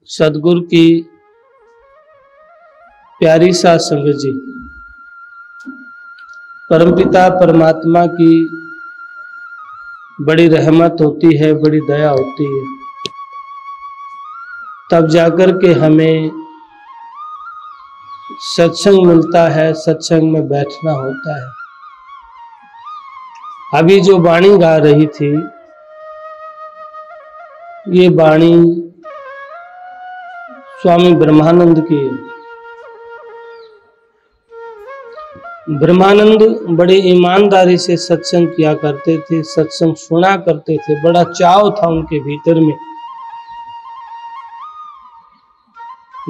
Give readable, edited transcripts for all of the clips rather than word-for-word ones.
सदगुरु की प्यारी साध संगत जी, परमपिता परमात्मा की बड़ी रहमत होती है, बड़ी दया होती है, तब जाकर के हमें सत्संग मिलता है, सत्संग में बैठना होता है। अभी जो वाणी गा रही थी, ये वाणी स्वामी ब्रह्मानंद की है। ब्रह्मानंद बड़ी ईमानदारी से सत्संग किया करते थे, सत्संग सुना करते थे, बड़ा चाव था उनके भीतर में।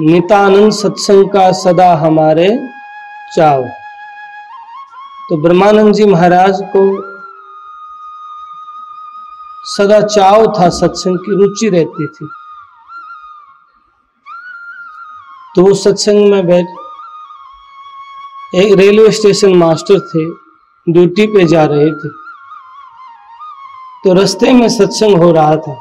नितानंद सत्संग का सदा हमारे चाव। तो ब्रह्मानंद जी महाराज को सदा चाव था, सत्संग की रुचि रहती थी। तो वो सत्संग में बैठ, एक रेलवे स्टेशन मास्टर थे, ड्यूटी पे जा रहे थे, तो रास्ते में सत्संग हो रहा था।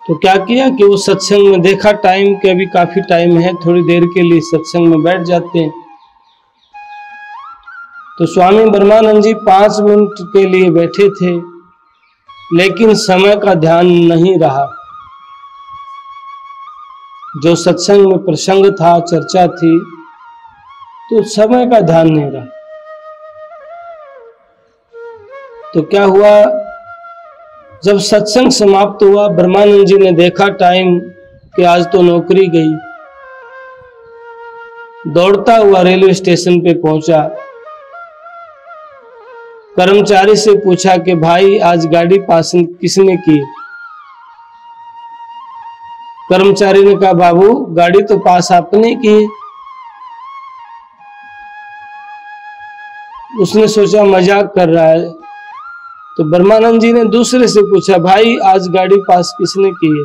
तो क्या किया कि वो सत्संग में देखा टाइम के अभी काफी टाइम है, थोड़ी देर के लिए सत्संग में बैठ जाते हैं। तो स्वामी ब्रह्मानंद जी 5 मिनट के लिए बैठे थे, लेकिन समय का ध्यान नहीं रहा। जो सत्संग में प्रसंग था, चर्चा थी, तो समय का ध्यान नहीं रहा। तो क्या हुआ, जब सत्संग समाप्त हुआ, ब्रह्मानंद जी ने देखा टाइम कि आज तो नौकरी गई। दौड़ता हुआ रेलवे स्टेशन पे पहुंचा, कर्मचारी से पूछा कि भाई आज गाड़ी पास किसने की? कर्मचारी ने कहा बाबू गाड़ी तो पास आपने की। उसने सोचा मजाक कर रहा है, तो ब्रह्मानंद जी ने दूसरे से पूछा भाई आज गाड़ी पास किसने की है?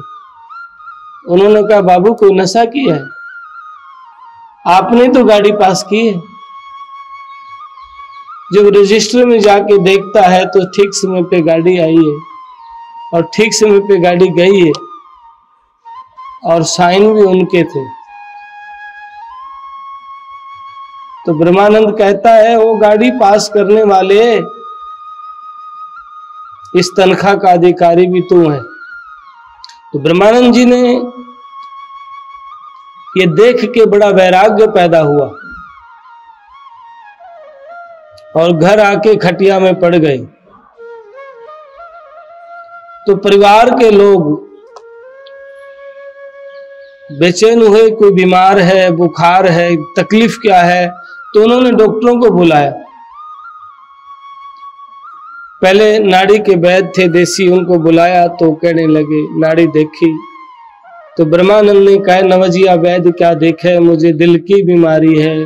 उन्होंने कहा बाबू कोई नशा किया है? आपने तो गाड़ी पास की है। जब रजिस्टर में जाके देखता है तो ठीक समय पे गाड़ी आई है और ठीक समय पे गाड़ी गई है और साइन भी उनके थे। तो ब्रह्मानंद कहता है वो गाड़ी पास करने वाले इस तनख्वाह का अधिकारी भी तू है। तो ब्रह्मानंद जी ने ये देख के बड़ा वैराग्य पैदा हुआ और घर आके खटिया में पड़ गए। तो परिवार के लोग बेचैन हुए, कोई बीमार है, बुखार है, तकलीफ क्या है, तो उन्होंने डॉक्टरों को बुलाया। पहले नाड़ी के वैद्य थे देसी, उनको बुलाया तो कहने लगे, नाड़ी देखी तो ब्रह्मानंद ने कहा नवजिया वैद्य क्या देखे, मुझे दिल की बीमारी है,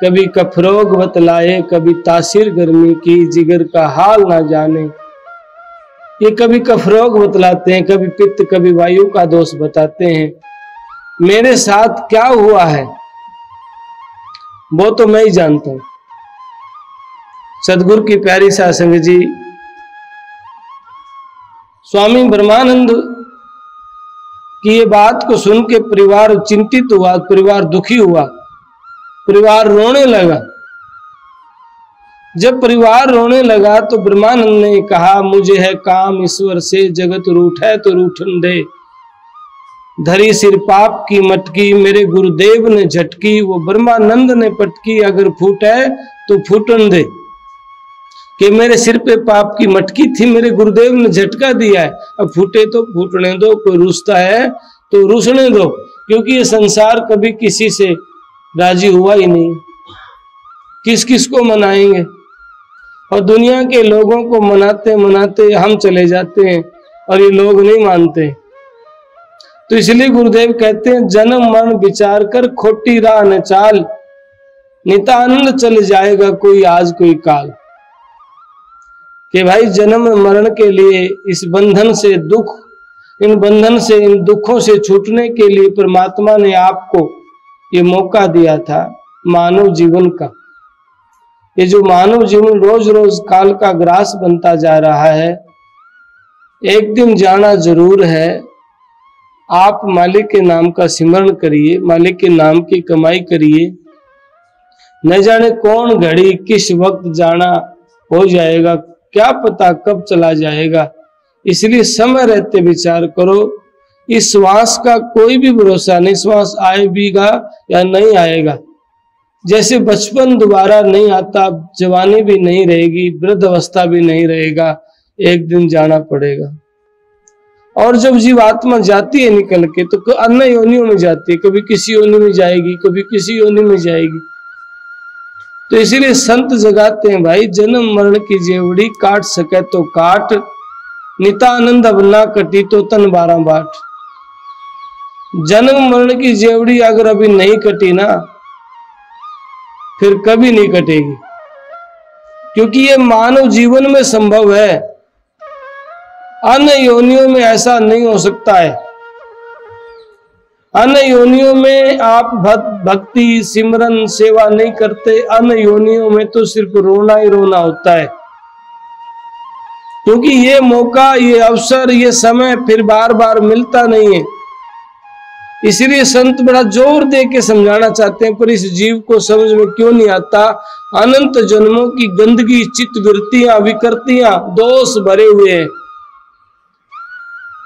कभी कफ रोग बतलाए, कभी तासीर गर्मी की, जिगर का हाल ना जाने। ये कभी कफ रोग बतलाते हैं, कभी पित्त, कभी वायु का दोष बताते हैं। मेरे साथ क्या हुआ है वो तो मैं ही जानता हूं। सदगुरु की प्यारी साध संगत जी, स्वामी ब्रह्मानंद की ये बात को सुन के परिवार चिंतित हुआ, परिवार दुखी हुआ, परिवार रोने लगा। जब परिवार रोने लगा तो ब्रह्मानंद ने कहा मुझे है काम ईश्वर से, जगत रूठे तो रूठन दे, धरी सिर पाप की मटकी, मेरे गुरुदेव ने झटकी, वो ब्रह्मानंद ने पटकी, अगर फूटे तो फूटन दे। कि मेरे सिर पे पाप की मटकी थी, मेरे गुरुदेव ने झटका दिया है, अब फूटे तो फूटने दो, कोई रूसता है तो रूसने दो, क्योंकि ये संसार कभी किसी से राजी हुआ ही नहीं, किस किस को मनाएंगे। और दुनिया के लोगों को मनाते मनाते हम चले जाते हैं और ये लोग नहीं मानते। तो इसलिए गुरुदेव कहते हैं जन्म मरण विचार कर, खोटी राह न चाल, नितानंद चल जाएगा कोई आज कोई काल। कि भाई जन्म मरण के लिए इस बंधन से, दुख, इन बंधन से, इन दुखों से छूटने के लिए परमात्मा ने आपको ये मौका दिया था मानव जीवन का। ये जो मानव जीवन रोज रोज काल का ग्रास बनता जा रहा है, एक दिन जाना जरूर है, आप मालिक के नाम का सिमरण करिए, मालिक के नाम की कमाई करिए। न जाने कौन घड़ी किस वक्त जाना हो जाएगा, क्या पता कब चला जाएगा। इसलिए समय रहते विचार करो। इस श्वास का कोई भी भरोसा नहीं, श्वास आएगा या नहीं आएगा। जैसे बचपन दोबारा नहीं आता, जवानी भी नहीं रहेगी, वृद्ध अवस्था भी नहीं रहेगा, एक दिन जाना पड़ेगा। और जब जीवात्मा जाती है निकल के तो अन्य योनियों में जाती है, कभी किसी योनि में जाएगी, कभी किसी योनि में जाएगी। तो इसीलिए संत जगाते हैं, भाई जन्म मरण की जेवड़ी काट सके तो काट, नितानंद अब ना कटी तो तन 12 बाट। जन्म मरण की जेवड़ी अगर अभी नहीं कटी ना, फिर कभी नहीं कटेगी, क्योंकि ये मानव जीवन में संभव है, अन्य योनियों में ऐसा नहीं हो सकता है। अन्य योनियों में आप भक्ति सिमरन सेवा नहीं करते, अन्य योनियों में तो सिर्फ रोना ही रोना होता है, क्योंकि ये मौका, ये अवसर, ये समय फिर बार बार मिलता नहीं है। इसलिए संत बड़ा जोर दे के समझाना चाहते हैं, पर इस जीव को समझ में क्यों नहीं आता। अनंत जन्मों की गंदगी, चित्त वृत्तियां, विकृतियां, दोष भरे हुए हैं,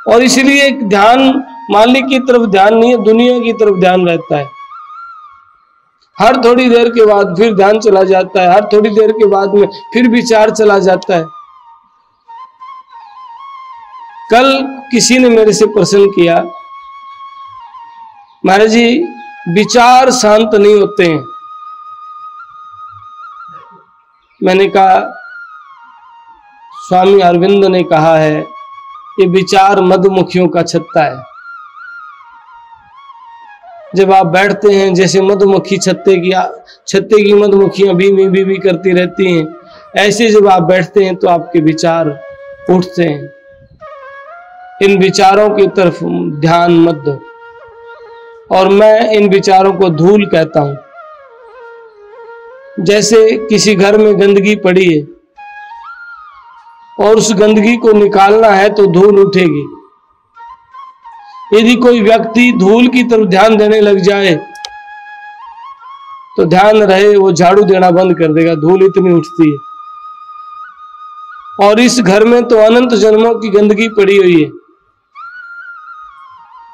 और इसलिए ध्यान मालिक की तरफ ध्यान नहीं है, दुनिया की तरफ ध्यान रहता है। हर थोड़ी देर के बाद फिर ध्यान चला जाता है, हर थोड़ी देर के बाद में फिर विचार चला जाता है। कल किसी ने मेरे से प्रश्न किया, महाराज जी विचार शांत नहीं होते हैं। मैंने कहा, स्वामी अरविंद ने कहा है, ये विचार मधुमक्खियों का छत्ता है। जब आप बैठते हैं, जैसे मधुमक्खी छत्ते की मधुमक्खियां भी करती रहती हैं, ऐसे जब आप बैठते हैं तो आपके विचार उठते हैं। इन विचारों की तरफ ध्यान मत दो, और मैं इन विचारों को धूल कहता हूं। जैसे किसी घर में गंदगी पड़ी है और उस गंदगी को निकालना है तो धूल उठेगी। यदि कोई व्यक्ति धूल की तरफ ध्यान देने लग जाए तो ध्यान रहे, वो झाड़ू देना बंद कर देगा, धूल इतनी उठती है। और इस घर में तो अनंत जन्मों की गंदगी पड़ी हुई है,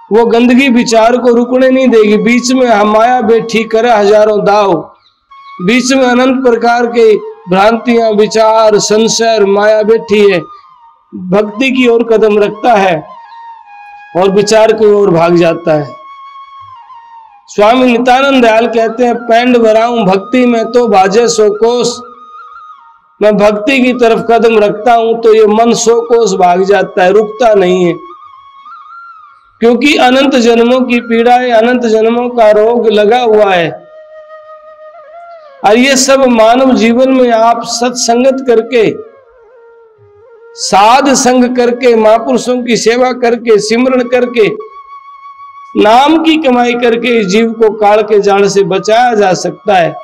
वो गंदगी विचार को रुकने नहीं देगी। बीच में माया बैठी करे हजारों दाव, बीच में अनंत प्रकार के भ्रांतियां, विचार, संशय, माया बैठी है। भक्ति की ओर कदम रखता है और विचार की ओर भाग जाता है। स्वामी नित्यानंद दयाल कहते हैं, पैंड भराऊं भक्ति में तो भाजे 100 कोस। मैं भक्ति की तरफ कदम रखता हूं तो ये मन 100 कोस भाग जाता है, रुकता नहीं है। क्योंकि अनंत जन्मों की पीड़ा है, अनंत जन्मों का रोग लगा हुआ है। और ये सब मानव जीवन में आप सत्संगत करके, साध संग करके, महापुरुषों की सेवा करके, सिमरण करके, नाम की कमाई करके इस जीव को काल के जाल से बचाया जा सकता है।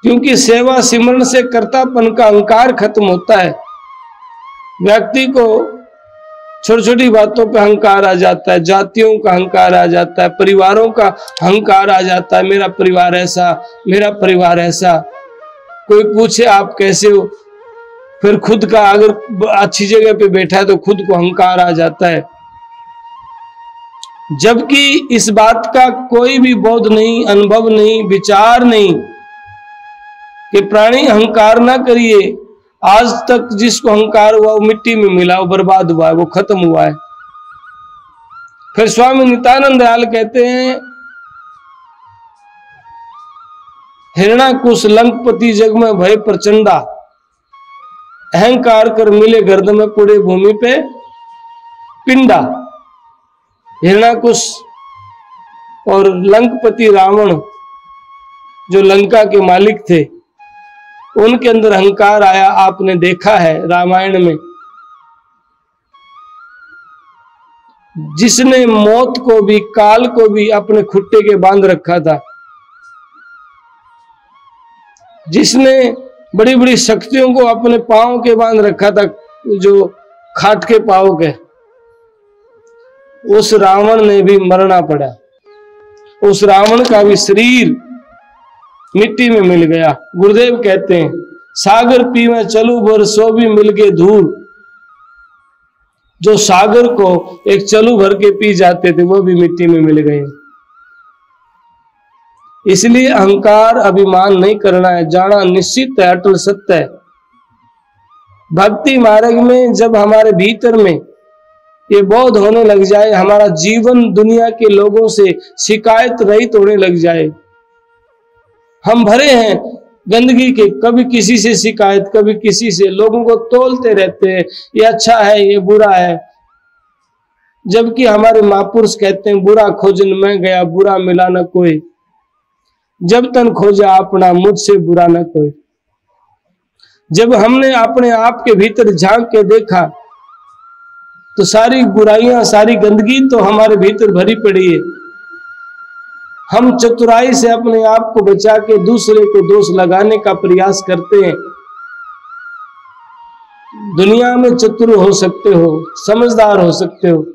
क्योंकि सेवा सिमरण से कर्तापन का अहंकार खत्म होता है। व्यक्ति को छोटी छोटी बातों पे अहंकार आ जाता है, जातियों का अहंकार आ जाता है, परिवारों का अहंकार आ जाता है, मेरा परिवार ऐसा, मेरा परिवार ऐसा। कोई पूछे आप कैसे हो, फिर खुद का, अगर अच्छी जगह पे बैठा है तो खुद को अहंकार आ जाता है। जबकि इस बात का कोई भी बोध नहीं, अनुभव नहीं, विचार नहीं कि प्राणी अहंकार ना करिए। आज तक जिसको अहंकार हुआ वो मिट्टी में मिला, वो बर्बाद हुआ है, वो खत्म हुआ है। फिर स्वामी नित्यानंद दयाल कहते हैं, हिरणाकुश लंकपति जग में भय प्रचंडा, अहंकार कर मिले गर्द में पूरे भूमि पे पिंडा। हिरणाकुश और लंकपति रावण जो लंका के मालिक थे, उनके अंदर अहंकार आया, आपने देखा है रामायण में। जिसने मौत को भी, काल को भी अपने खुट्टे के बांध रखा था, जिसने बड़ी बड़ी शक्तियों को अपने पांव के बांध रखा था, जो खाट के पांव के, उस रावण ने भी मरना पड़ा, उस रावण का भी शरीर मिट्टी में मिल गया। गुरुदेव कहते हैं सागर पीवे चलू भर सो भी मिल गए धूल। जो सागर को एक चलू भर के पी जाते थे वो भी मिट्टी में मिल गए। इसलिए अहंकार अभिमान नहीं करना है, जाना निश्चित है, अटल सत्य है। भक्ति मार्ग में जब हमारे भीतर में ये बोध होने लग जाए, हमारा जीवन दुनिया के लोगों से शिकायत रहित होने लग जाए। हम भरे हैं गंदगी के, कभी किसी से शिकायत, कभी किसी से, लोगों को तोलते रहते हैं, ये अच्छा है, ये बुरा है। जबकि हमारे महापुरुष कहते हैं बुरा खोजन में गया, बुरा मिला न कोई, जब तन खोजा अपना मुझसे बुरा न कोई। जब हमने अपने आप के भीतर झांक के देखा तो सारी बुराइयां, सारी गंदगी तो हमारे भीतर भरी पड़ी है। हम चतुराई से अपने आप को बचा के दूसरे को दोष लगाने का प्रयास करते हैं। दुनिया में चतुर हो सकते हो, समझदार हो सकते हो,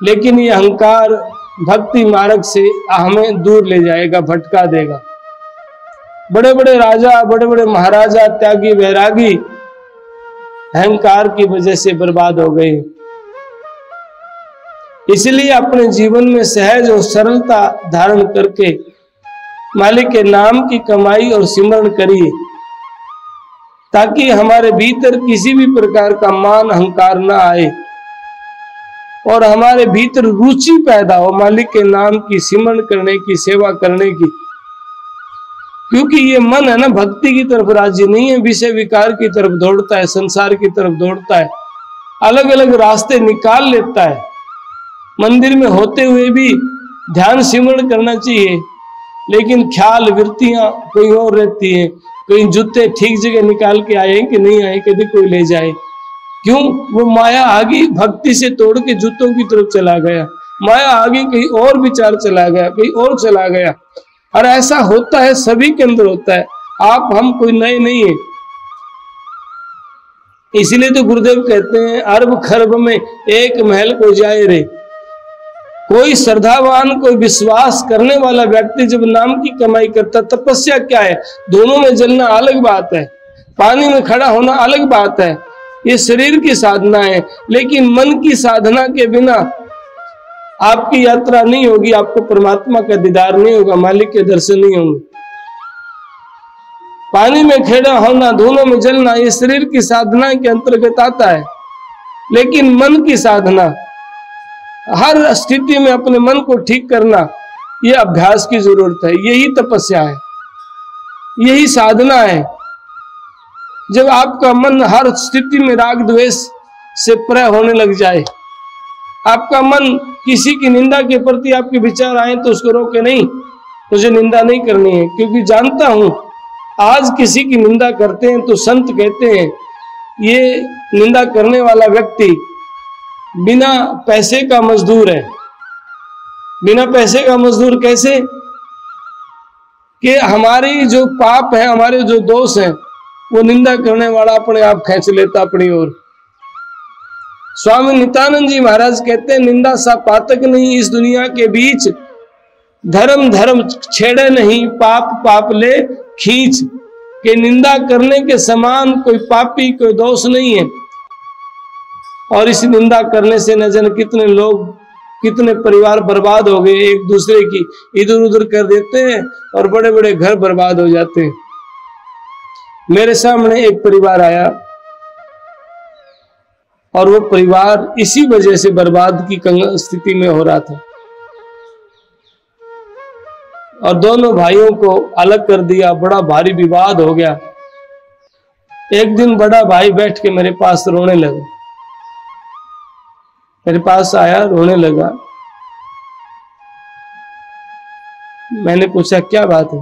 लेकिन ये अहंकार भक्ति मार्ग से हमें दूर ले जाएगा, भटका देगा। बड़े बड़े राजा, बड़े बड़े महाराजा, त्यागी वैरागी अहंकार की वजह से बर्बाद हो गए। इसलिए अपने जीवन में सहज और सरलता धारण करके मालिक के नाम की कमाई और सिमरण करिए, ताकि हमारे भीतर किसी भी प्रकार का मान अहंकार ना आए और हमारे भीतर रुचि पैदा हो मालिक के नाम की सिमरण करने की, सेवा करने की। क्योंकि ये मन है ना, भक्ति की तरफ राजी नहीं है, विषय विकार की तरफ दौड़ता है, संसार की तरफ दौड़ता है, अलग अलग रास्ते निकाल लेता है। मंदिर में होते हुए भी ध्यान सिमरण करना चाहिए, लेकिन ख्याल वृत्तियां कोई और रहती हैं। कहीं जूते ठीक जगह निकाल के आए कि नहीं आए, कभी कोई ले जाए। क्यों? वो माया आगे भक्ति से तोड़ के जूतों की तरफ चला गया, माया आगे कहीं और विचार चला गया, कहीं और चला गया। और ऐसा होता है, सभी के अंदर होता है, आप हम कोई नए नहीं है। इसलिए तो गुरुदेव कहते हैं अरब खरब में एक महल को जाए रे। कोई श्रद्धावान, कोई विश्वास करने वाला व्यक्ति जब नाम की कमाई करता, तपस्या क्या है? दोनों में जलना अलग बात है, पानी में खड़ा होना अलग बात है, ये शरीर की साधना है। लेकिन मन की साधना के बिना आपकी यात्रा नहीं होगी, आपको परमात्मा का दीदार नहीं होगा, मालिक के दर्शन नहीं होंगे। पानी में खड़ा होना, दोनों में जलना, ये शरीर की साधना के अंतर्गत आता है। लेकिन मन की साधना, हर स्थिति में अपने मन को ठीक करना, ये अभ्यास की जरूरत है, यही तपस्या है, यही साधना है। जब आपका मन हर स्थिति में राग द्वेष से परे होने लग जाए, आपका मन किसी की निंदा के प्रति आपके विचार आए तो उसको रोके नहीं, मुझे निंदा नहीं करनी है, क्योंकि जानता हूं आज किसी की निंदा करते हैं तो संत कहते हैं ये निंदा करने वाला व्यक्ति बिना पैसे का मजदूर है। बिना पैसे का मजदूर कैसे? कि हमारी जो पाप है, हमारे जो दोष हैं, वो निंदा करने वाला अपने आप खींच लेता अपनी ओर। स्वामी नित्यानंद जी महाराज कहते हैं निंदा सा पातक नहीं इस दुनिया के बीच, धर्म धर्म छेड़े नहीं पाप पाप ले खींच। के निंदा करने के समान कोई पापी, कोई दोष नहीं है। और इस निंदा करने से न जाने कितने लोग, कितने परिवार बर्बाद हो गए, एक दूसरे की इधर उधर कर देते हैं और बड़े बड़े घर बर्बाद हो जाते हैं। मेरे सामने एक परिवार आया और वो परिवार इसी वजह से बर्बाद की स्थिति में हो रहा था और दोनों भाइयों को अलग कर दिया, बड़ा भारी विवाद हो गया। एक दिन बड़ा भाई बैठ के मेरे पास रोने लगा, मेरे पास आया, रोने लगा। मैंने पूछा क्या बात है,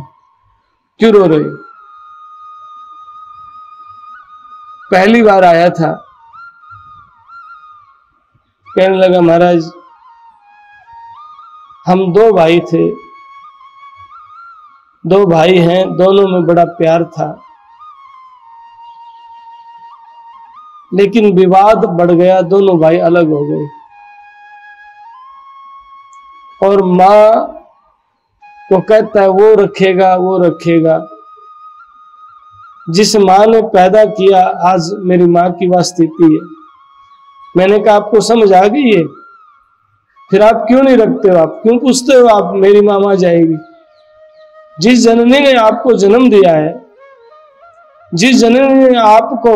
क्यों रो रहे हो? पहली बार आया था, कहने लगा महाराज हम दो भाई थे, दो भाई हैं, दोनों में बड़ा प्यार था, लेकिन विवाद बढ़ गया, दोनों भाई अलग हो गए। और माँ को कहता है वो रखेगा वो रखेगा। जिस माँ ने पैदा किया, आज मेरी माँ की वह स्थिति है। मैंने कहा आपको समझ आ गई है, फिर आप क्यों नहीं रखते हो, आप क्यों पूछते हो आप मेरी मामा जाएगी। जिस जननी ने आपको जन्म दिया है, जिस जननी ने आपको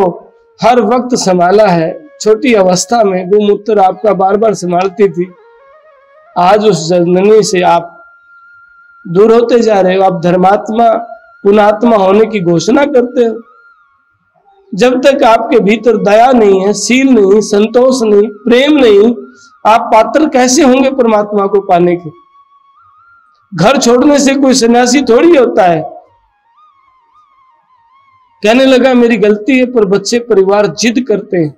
हर वक्त संभाला है, छोटी अवस्था में गोमूत्र आपका बार बार संभालती थी, आज उस जननी से आप दूर होते जा रहे हो। आप धर्मात्मा पुणात्मा होने की घोषणा करते हो। जब तक आपके भीतर दया नहीं है, सील नहीं, संतोष नहीं, प्रेम नहीं, आप पात्र कैसे होंगे परमात्मा को पाने के। घर छोड़ने से कोई सन्यासी थोड़ी होता है। कहने लगा मेरी गलती है, पर बच्चे परिवार जिद करते हैं,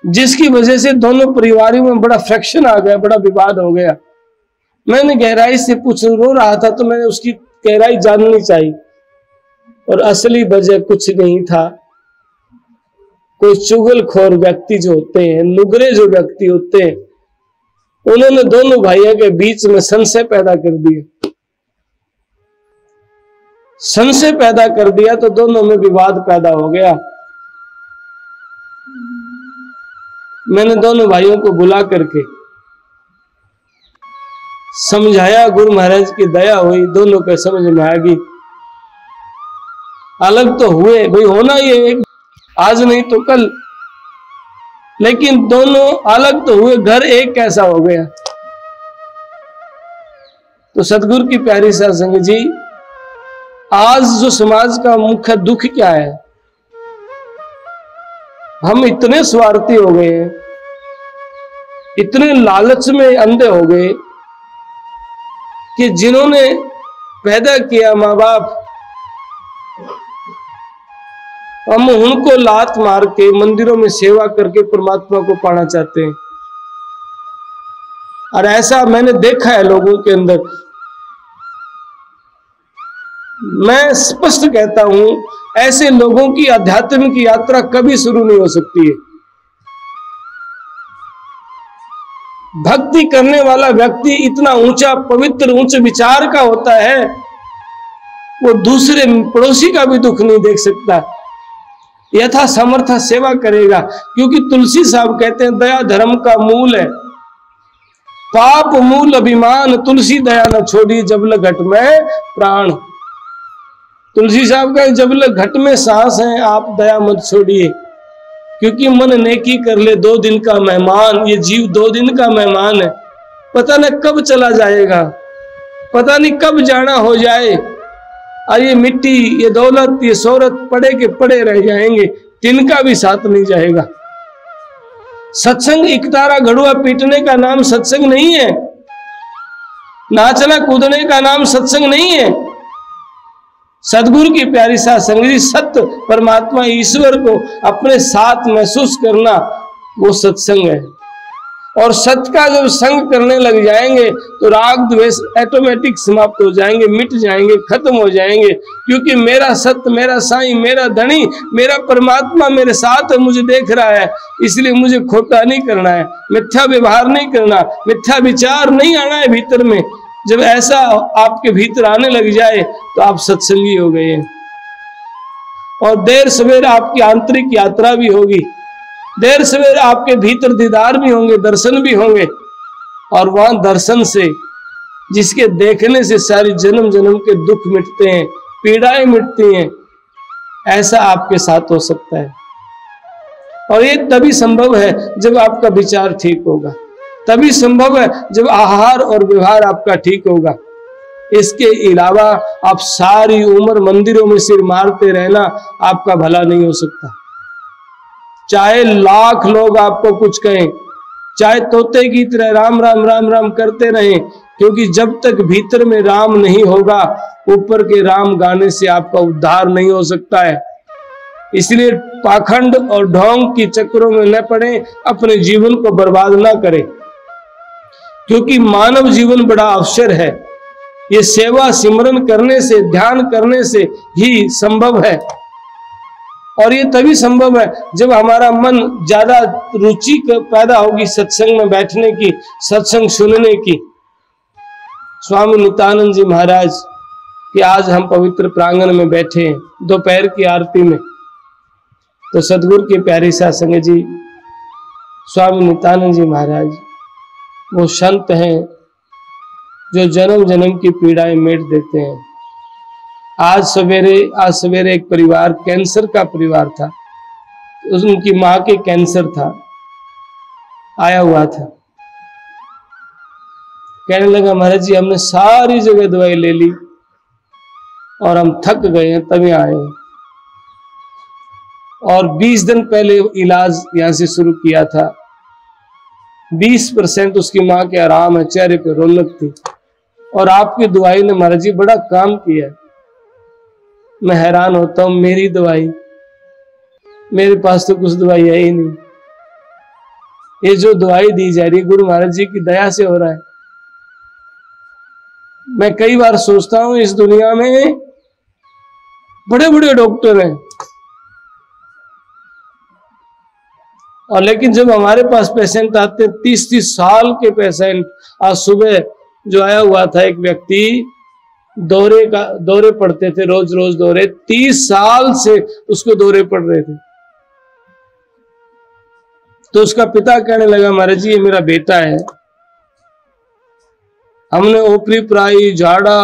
जिसकी वजह से दोनों परिवारों में बड़ा फ्रैक्शन आ गया, बड़ा विवाद हो गया। मैंने गहराई से पूछ रो रहा था तो मैंने उसकी गहराई जाननी चाहिए, और असली वजह कुछ नहीं था। कोई चुगलखोर व्यक्ति जो होते हैं, नुगरे जो व्यक्ति होते हैं, उन्होंने दोनों भाइयों के बीच में संशय पैदा कर दिया। संशय पैदा कर दिया तो दोनों में विवाद पैदा हो गया। मैंने दोनों भाइयों को बुला करके समझाया, गुरु महाराज की दया हुई, दोनों को समझ में आ गई। अलग तो हुए भाई, होना ये आज नहीं तो कल, लेकिन दोनों अलग तो हुए, घर एक कैसा हो गया। तो सतगुरु की प्यारी साध संगत जी, आज जो समाज का मुख्य दुख क्या है, हम इतने स्वार्थी हो गए, इतने लालच में अंधे हो गए कि जिन्होंने पैदा किया माँ बाप, हम उनको लात मार के मंदिरों में सेवा करके परमात्मा को पाना चाहते हैं। और ऐसा मैंने देखा है लोगों के अंदर। मैं स्पष्ट कहता हूं, ऐसे लोगों की आध्यात्मिक यात्रा कभी शुरू नहीं हो सकती है। भक्ति करने वाला व्यक्ति इतना ऊंचा पवित्र उच्च विचार का होता है, वो दूसरे पड़ोसी का भी दुख नहीं देख सकता, यथा समर्थ सेवा करेगा। क्योंकि तुलसी साहब कहते हैं दया धर्म का मूल है, पाप मूल अभिमान, तुलसी दया न छोड़ी जबल घट में प्राण। तुलसी साहब कहें जबल घट में सांस है आप दया मत छोड़िए, क्योंकि मन नेकी कर ले 2 दिन का मेहमान। ये जीव 2 दिन का मेहमान है, पता न कब चला जाएगा, पता नहीं कब जाना हो जाए। और ये मिट्टी, ये दौलत, ये शोहरत पड़े के पड़े रह जाएंगे, तिनका भी साथ नहीं जाएगा। सत्संग इकतारा घड़ुआ पीटने का नाम सत्संग नहीं है, नाचना कूदने का नाम सत्संग नहीं है। सदगुरु की प्यारी साध संगत, सत्य परमात्मा ईश्वर को अपने साथ महसूस करना वो सत्संग है। और सत्य का जब संग करने लग जाएंगे तो राग द्वेष ऑटोमेटिक समाप्त हो जाएंगे, मिट जाएंगे, खत्म हो जाएंगे। क्योंकि मेरा सत्य, मेरा साईं, मेरा धनी, मेरा परमात्मा मेरे साथ है, मुझे देख रहा है, इसलिए मुझे खोटा नहीं करना है, मिथ्या व्यवहार नहीं करना, मिथ्या विचार नहीं आना है भीतर में। जब ऐसा आपके भीतर आने लग जाए तो आप सत्संगी हो गए हैं। और देर सवेर आपकी आंतरिक यात्रा भी होगी, देर सवेर आपके भीतर दीदार भी होंगे, दर्शन भी होंगे। और वहां दर्शन से, जिसके देखने से सारी जन्म जन्म के दुख मिटते हैं, पीड़ाएं मिटती हैं, ऐसा आपके साथ हो सकता है। और ये तभी संभव है जब आपका विचार ठीक होगा, तभी संभव है जब आहार और व्यवहार आपका ठीक होगा। इसके अलावा आप सारी उम्र मंदिरों में सिर मारते रहना आपका भला नहीं हो सकता। चाहे लाख लोग आपको कुछ कहें, चाहे तोते की तरह राम राम राम राम करते रहें, क्योंकि जब तक भीतर में राम नहीं होगा, ऊपर के राम गाने से आपका उद्धार नहीं हो सकता है। इसलिए पाखंड और ढोंग की चक्करों में न पड़े, अपने जीवन को बर्बाद ना करें। क्योंकि मानव जीवन बड़ा अवसर है, ये सेवा सिमरन करने से, ध्यान करने से ही संभव है। और ये तभी संभव है जब हमारा मन ज्यादा रुचि पैदा होगी सत्संग में बैठने की, सत्संग सुनने की। स्वामी नित्यानंद जी महाराज कि आज हम पवित्र प्रांगण में बैठे हैं दोपहर की आरती में, तो सदगुरु के प्यारे साथ संगत जी स्वामी नित्यानंद जी महाराज वो संत हैं जो जन्म जन्म की पीड़ाएं मिट देते हैं। आज सवेरे एक परिवार, कैंसर का परिवार था, उनकी मां के कैंसर था, आया हुआ था, कहने लगा महाराज जी हमने सारी जगह दवाई ले ली और हम थक गए हैं तभी आए हैं। और 20 दिन पहले इलाज यहां से शुरू किया था, 20% उसकी मां के आराम है, चेहरे पे रौनक थी, और आपकी दवाई ने महाराज जी बड़ा काम किया। मैं हैरान होता हूं, मेरी दवाई, मेरे पास तो कुछ दवाई है ही नहीं, ये जो दवाई दी जा रही है गुरु महाराज जी की दया से हो रहा है। मैं कई बार सोचता हूं इस दुनिया में बड़े बड़े डॉक्टर हैं, और लेकिन जब हमारे पास पेशेंट आते हैं 30-30 साल के पेशेंट, आज सुबह जो आया हुआ था एक व्यक्ति, दौरे पड़ते थे, रोज रोज दौरे, 30 साल से उसको दौरे पड़ रहे थे। तो उसका पिता कहने लगा महाराज जी ये मेरा बेटा है, हमने ओपरी पराई झाड़ा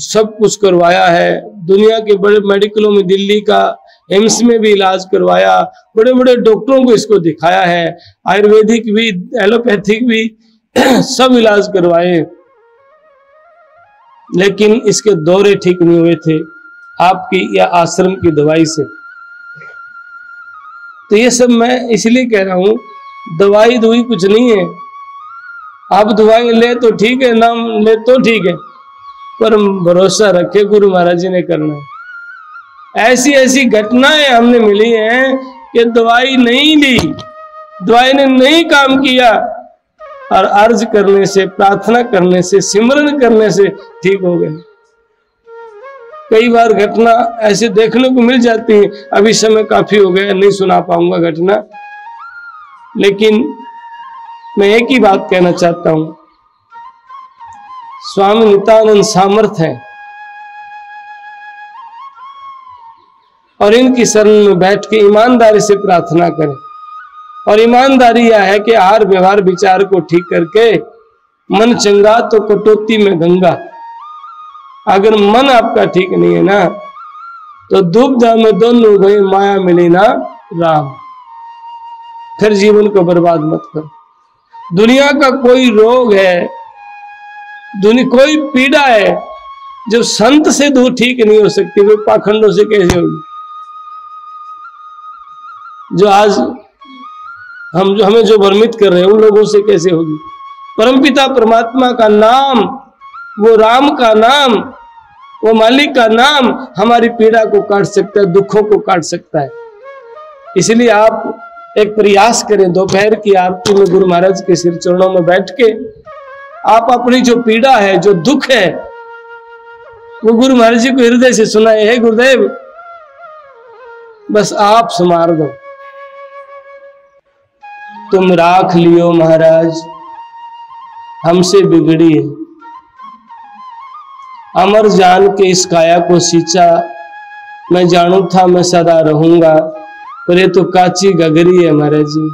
सब कुछ करवाया है, दुनिया के बड़े मेडिकलों में, दिल्ली का एम्स में भी इलाज करवाया, बड़े बड़े डॉक्टरों को इसको दिखाया है, आयुर्वेदिक भी एलोपैथिक भी सब इलाज करवाए, लेकिन इसके दौरे ठीक नहीं हुए थे आपकी या आश्रम की दवाई से। तो ये सब मैं इसलिए कह रहा हूं, दवाई कुछ नहीं है, आप दवाई ले तो ठीक है, ना ले तो ठीक है, पर भरोसा रखे गुरु महाराज जी ने करना है। ऐसी ऐसी घटनाएं हमने मिली हैं कि दवाई नहीं ली, दवाई ने नहीं काम किया, और अर्ज करने से, प्रार्थना करने से, सिमरन करने से ठीक हो गए। कई बार घटना ऐसे देखने को मिल जाती है, अभी समय काफी हो गया नहीं सुना पाऊंगा घटना, लेकिन मैं एक ही बात कहना चाहता हूं, स्वामी नित्यानंद सामर्थ्य है, और इनकी शरण में बैठ के ईमानदारी से प्रार्थना करें। और ईमानदारी यह है कि आहार व्यवहार विचार को ठीक करके मन चंगा तो कटौती में गंगा। अगर मन आपका ठीक नहीं है ना, तो दुविधा में दोनों गए माया मिली ना राम। फिर जीवन को बर्बाद मत करो। दुनिया का कोई रोग है, कोई पीड़ा है जो संत से दूर ठीक नहीं हो सकती, वो पाखंडों से कैसे होगी? जो आज हमें जो भ्रमित कर रहे हैं उन लोगों से कैसे होगी? परमपिता परमात्मा का नाम, वो राम का नाम, वो मालिक का नाम हमारी पीड़ा को काट सकता है, दुखों को काट सकता है। इसलिए आप एक प्रयास करें, दोपहर की आरती में गुरु महाराज के सिर चरणों में बैठ के आप अपनी जो पीड़ा है, जो दुख है, वो गुरु महाराज जी को हृदय से सुनाए। हे गुरुदेव, बस आप संवार दो, तुम राख लियो महाराज, हमसे बिगड़ी है। अमर जान के इस काया को सींचा, मैं जानू था मैं सदा रहूंगा, पर ये तो काची गगरी है महाराज जी।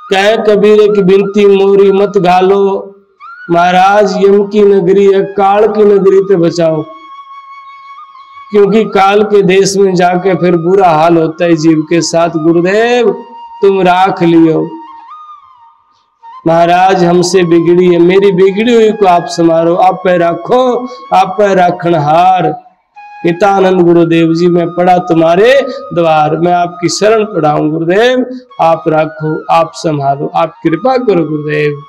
कह कबीरे की बिनती मोरी मत घालो, महाराज यम की नगरी है, काल की नगरी ते बचाओ, क्योंकि काल के देश में जाके फिर बुरा हाल होता है जीव के साथ। गुरुदेव तुम राख लियो महाराज, हमसे बिगड़ी है, मेरी बिगड़ी हुई को आप संभालो, आप पे रखो, आप पे रखनहार। नित्यानंद गुरुदेव जी, मैं पड़ा तुम्हारे द्वार, मैं आपकी शरण पड़ा हूं गुरुदेव, आप रखो, आप संभालो, आप कृपा करो गुरुदेव।